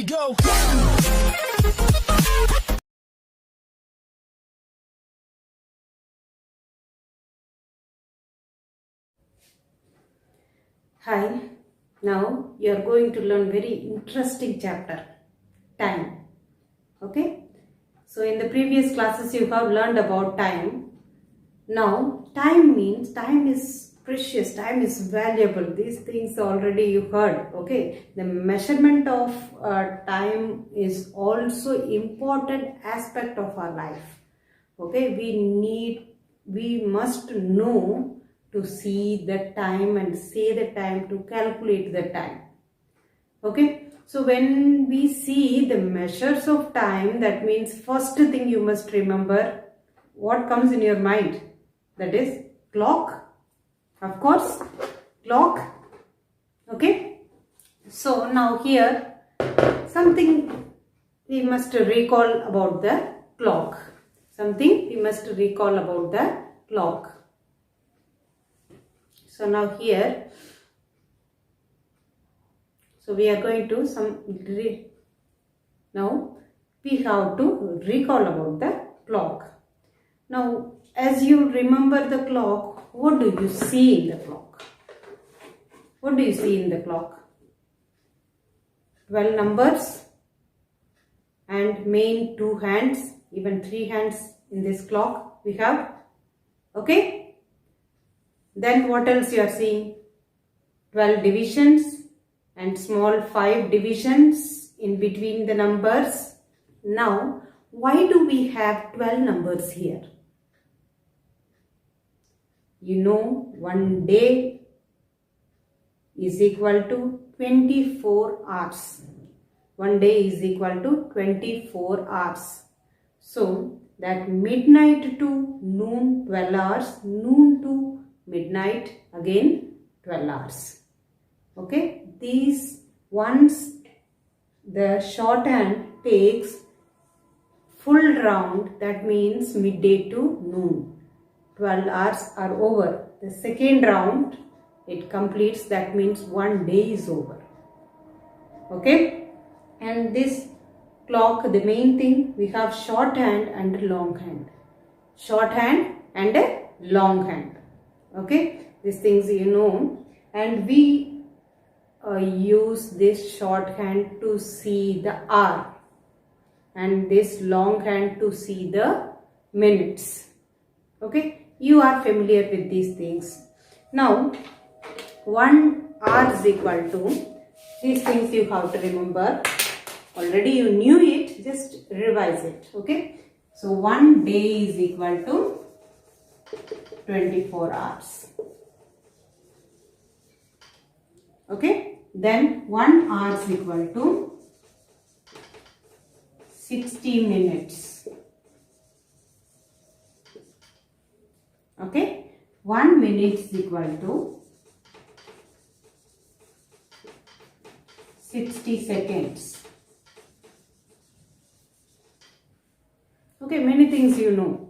go. Hi, now you are going to learn very interesting chapter, time. Okay, so in the previous classes you have learned about time. Now time means time is precious, time is valuable. These things already you heard. Okay, the measurement of time is also important aspect of our life. Okay, we must know to see the time and say the time, to calculate the time. Okay, so when we see the measures of time, that means first thing you must remember, what comes in your mind, that is clock. Of course, clock. Okay, so now here something we must recall about the clock. Something we must recall about the clock. So now here, so we are going to now we have to recall about the clock. Now as you remember the clock, what do you see in the clock? What do you see in the clock? 12 numbers and main 2 hands, even 3 hands in this clock we have. Okay, then what else you are seeing? 12 divisions and small 5 divisions in between the numbers. Now why do we have 12 numbers here? You know, one day is equal to 24 hours. One day is equal to 24 hours. So that midnight to noon 12 hours, noon to midnight again 12 hours. Okay, these once the shorthand takes full round, that means midday to noon. 12 hours are over. The second round it completes, that means one day is over. Okay, and this clock, the main thing, we have shorthand and long hand. Shorthand and a long hand. Okay, these things you know, and we use this shorthand to see the hour and this long hand to see the minutes. Okay, you are familiar with these things. Now 1 hour is equal to, these things you have to remember. Already you knew it, just revise it. Okay, so 1 day is equal to 24 hours. Okay, then 1 hour is equal to 60 minutes. Okay, 1 minute is equal to 60 seconds. Okay, many things you know,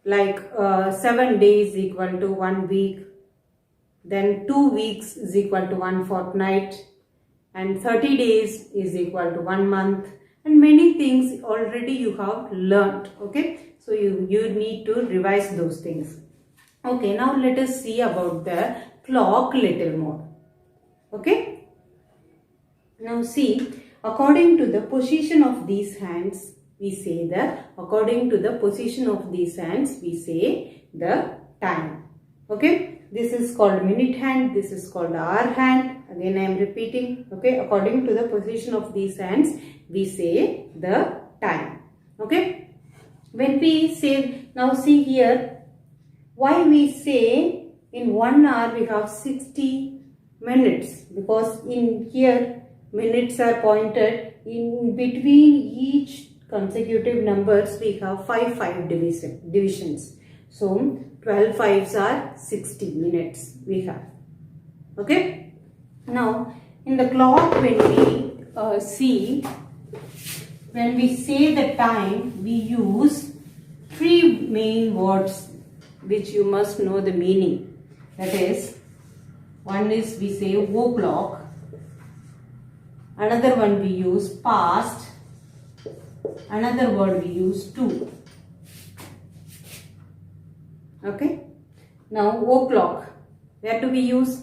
like 7 days equal to 1 week, then 2 weeks is equal to 1 fortnight, and 30 days is equal to 1 month, and many things already you have learnt. Okay, so you need to revise those things. Okay, now let us see about the clock little more. Okay, now see, according to the position of these hands, we say according to the position of these hands, we say the time. Okay, this is called minute hand, this is called hour hand. Again I am repeating. Okay, according to the position of these hands, we say the time. Okay, when we say, now see here, why we say in 1 hour we have 60 minutes, because in here minutes are pointed, in between each consecutive numbers we have 5 divisions. So 12 fives are 60 minutes we have. Okay, now in the clock, when we when we say the time, we use 3 main words which you must know the meaning. That is, one is we say o'clock, Another one we use past. Another word we use to. Okay. Now o'clock. Where do we use?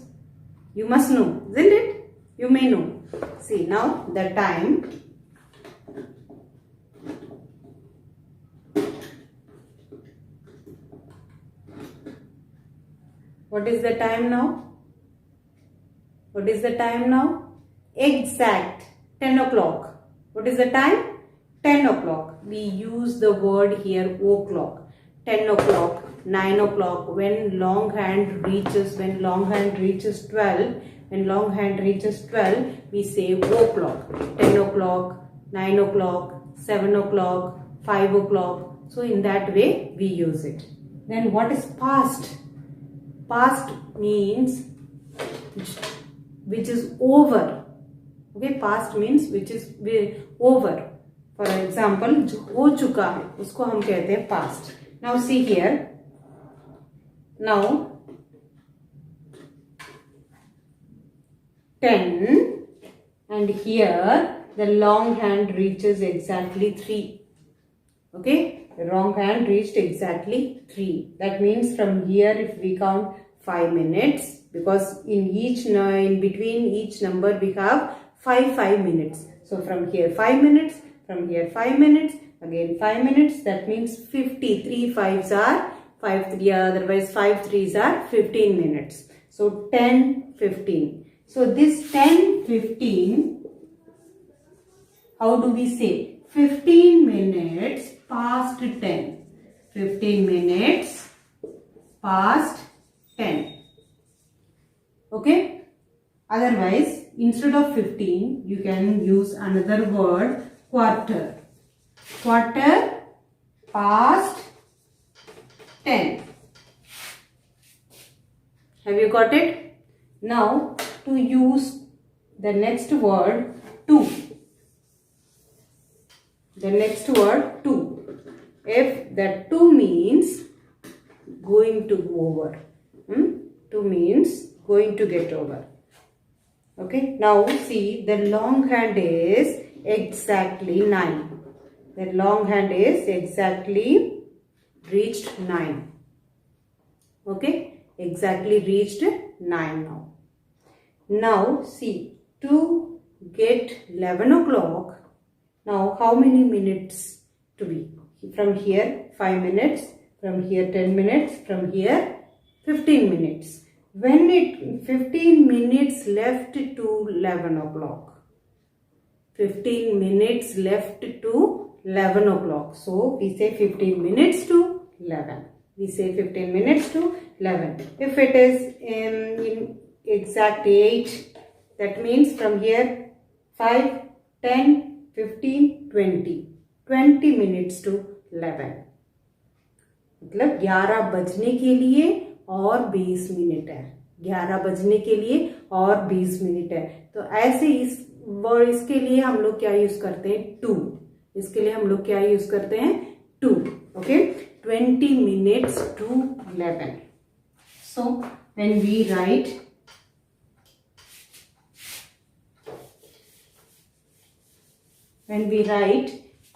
You must know, isn't it? You may know. See now the time. What is the time now? What is the time now? Exact 10 o'clock. What is the time? 10 o'clock. We use the word here o'clock. 10 o'clock, 9 o'clock. When long hand reaches 12, when long hand reaches 12, we say o'clock. 10 o'clock, 9 o'clock, 7 o'clock, 5 o'clock. So in that way we use it. Then what is past? Past means which is over. Okay, past means which is over. For example, जो हो चुका है उसको हम कहते हैं past. Now see here. Now 10 and here the long hand reaches exactly 3. Okay, the long hand reached exactly 3. That means from here if we count 5 minutes, because in between each number we have 5 minutes. So from here 5 minutes, from here 5 minutes, again 5 minutes. That means 50. 3 5s are 5 3, otherwise 5 3s are 15 minutes. So 10 15. So this 10 15, how do we say? 15 minutes past 10. 15 minutes past 10. Okay. Otherwise, instead of 15, you can use another word, quarter. Quarter past 10. Have you got it? Now, to use the next word, to. The next word, to. If the to means going to go over. To means going to get over. Okay. Now see, the long hand is exactly 9. The long hand is exactly reached 9. Okay. Exactly reached 9 now. Now see, to get 11 o'clock. Now how many minutes to be? From here 5 minutes, from here 10 minutes, from here 15 minutes. When 15 minutes left to 11 o'clock. 15 minutes left to 11 o'clock. So we say 15 minutes to 11. We say 15 minutes to 11. If it is in exact 8, that means from here 5, 10, 15, 20. 20 minutes to 11. मतलब 11 बजने के लिए और 20 minute है. 11 बजने के लिए और 20 मिनट है. तो ऐसे इसके लिए हम लोग क्या यूज करते हैं? टू. इसके लिए हम लोग क्या यूज करते हैं? To. Okay. 20 minutes to 11. So when we write when we write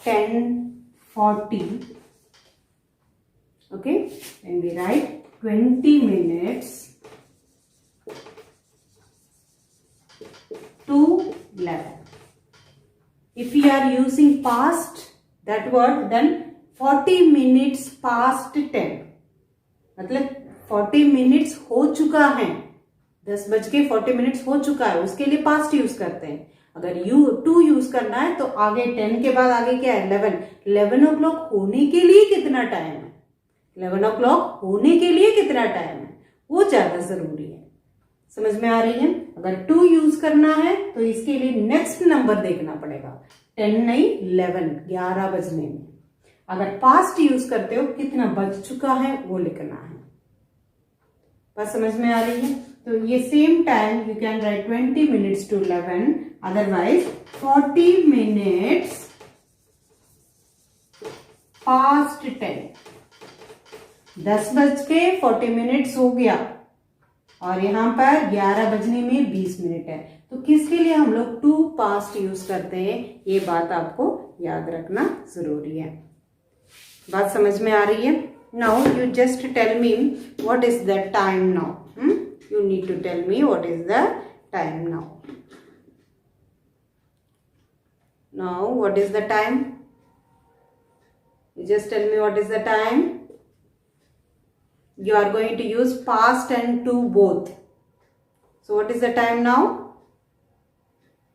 10:40, okay, when we write 20 minutes to 11. If we are using past that word, then 40 minutes past 10, मतलब 40 minutes हो चुका है, 10:40 minutes हो चुका है, उसके लिए past यूज करते हैं. अगर टू यूज करना है तो आगे 10 के बाद आगे क्या है? 11. 11 o'clock होने के लिए कितना टाइम है? 11 o'clock होने के लिए कितना टाइम है, वो ज्यादा जरूरी है. समझ में आ रही है? अगर टू यूज करना है तो इसके लिए नेक्स्ट नंबर देखना पड़ेगा. 10 नहीं, 11. 11 बजने में. अगर पास्ट यूज करते हो कितना बज चुका है वो लिखना है. बस समझ में आ रही है? तो ये same time you can write 20 minutes to 11, otherwise 40 minutes past 10. 10:40 minutes हो गया और यहां पर 11 बजने में 20 मिनट है, तो किसके लिए हम लोग टू पास्ट यूज करते हैं, ये बात आपको याद रखना जरूरी है। बात समझ में आ रही है? Now you just tell me what is the time now. You need to tell me what is the time now. Now what is the time? You just tell me what is the time. You are going to use past and to both. So what is the time now?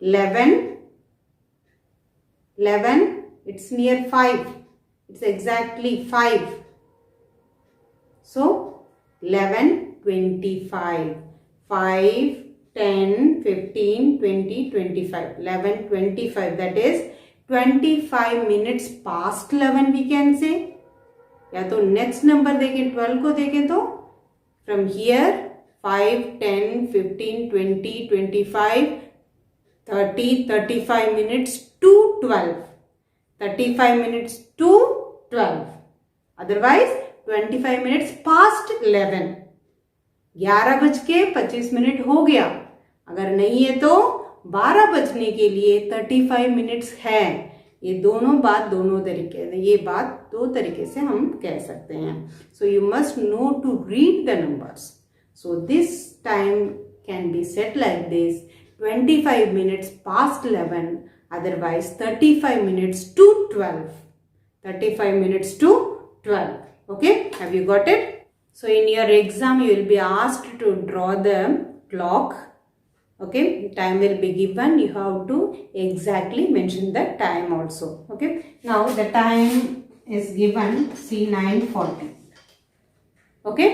11. It's near 5. It's exactly 5. So 11:25. 5, 10, 15, 20, 25. 11:25. That is 25 minutes past 11 we can say. या तो next number देखें 12 को देखें तो from here 5, 10, 15, 20, 25, 30, 35 minutes to 12. 35 minutes to 12. Otherwise 25 minutes past 11. 11:25 हो गया। अगर नहीं है तो 12 बजने के लिए 35 मिनट्स है। ये दोनों बात दोनों तरीके, ये बात दो तरीके से हम कह सकते हैं। So you must know to read the numbers. So this time can be set like this, 25 minutes past 11, otherwise 35 minutes to 12. 35 minutes to 12. Okay, have you got it? So in your exam you will be asked to draw the clock. Okay, time will be given, you have to exactly mention the time also. Okay, now the time is given, see 9:40. Okay,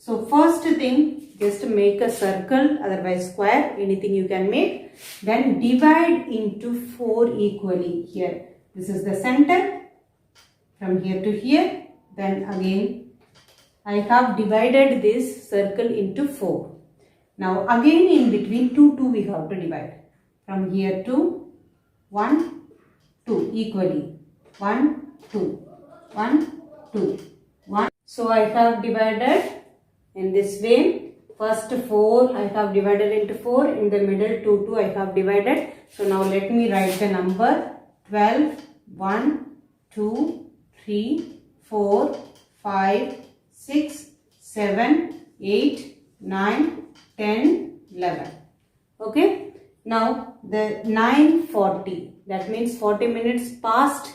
so first thing, just make a circle, otherwise square, anything you can make. Then divide into 4 equally. Here this is the center, from here to here. Then again I have divided this circle into 4. Now again in between 2 we have to divide. From here to 1, 2 equally. 1, 2, 1, 2, 1. So I have divided in this way. First 4 I have divided into 4. In the middle 2 I have divided. So now let me write the number 12, 1, 2, 3, 4, 5, 6, 7, 8, 9, 10, 11. Okay, now the 9:40, that means 40 minutes past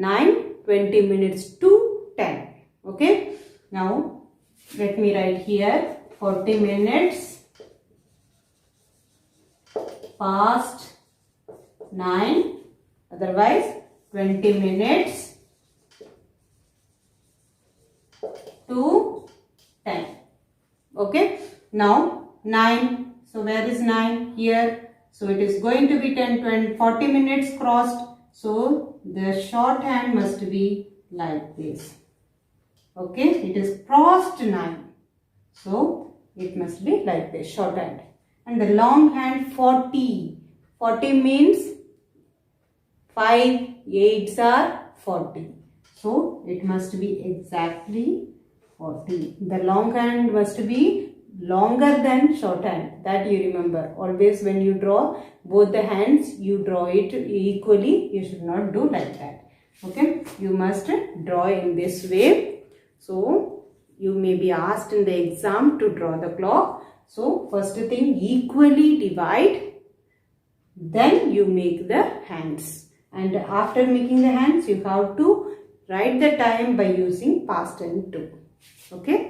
9, 20 minutes to 10. Okay, now let me write here 40 minutes past 9, otherwise 20 minutes to 10. Okay, now 9, so where is 9? Here. So it is going to be 10, 20, 40 minutes crossed. So the shorthand must be like this. Okay, it is crossed 9. So it must be like this, shorthand. And the long hand 40. 40 means 5 8s are 40. So it must be exactly 40. The long hand must be longer than shorthand, that you remember. Always when you draw both the hands, you draw it equally. You should not do like that. Okay, you must draw in this way. So you may be asked in the exam to draw the clock. So first thing, equally divide, then you make the hands, and after making the hands you have to write the time by using past and to. Okay.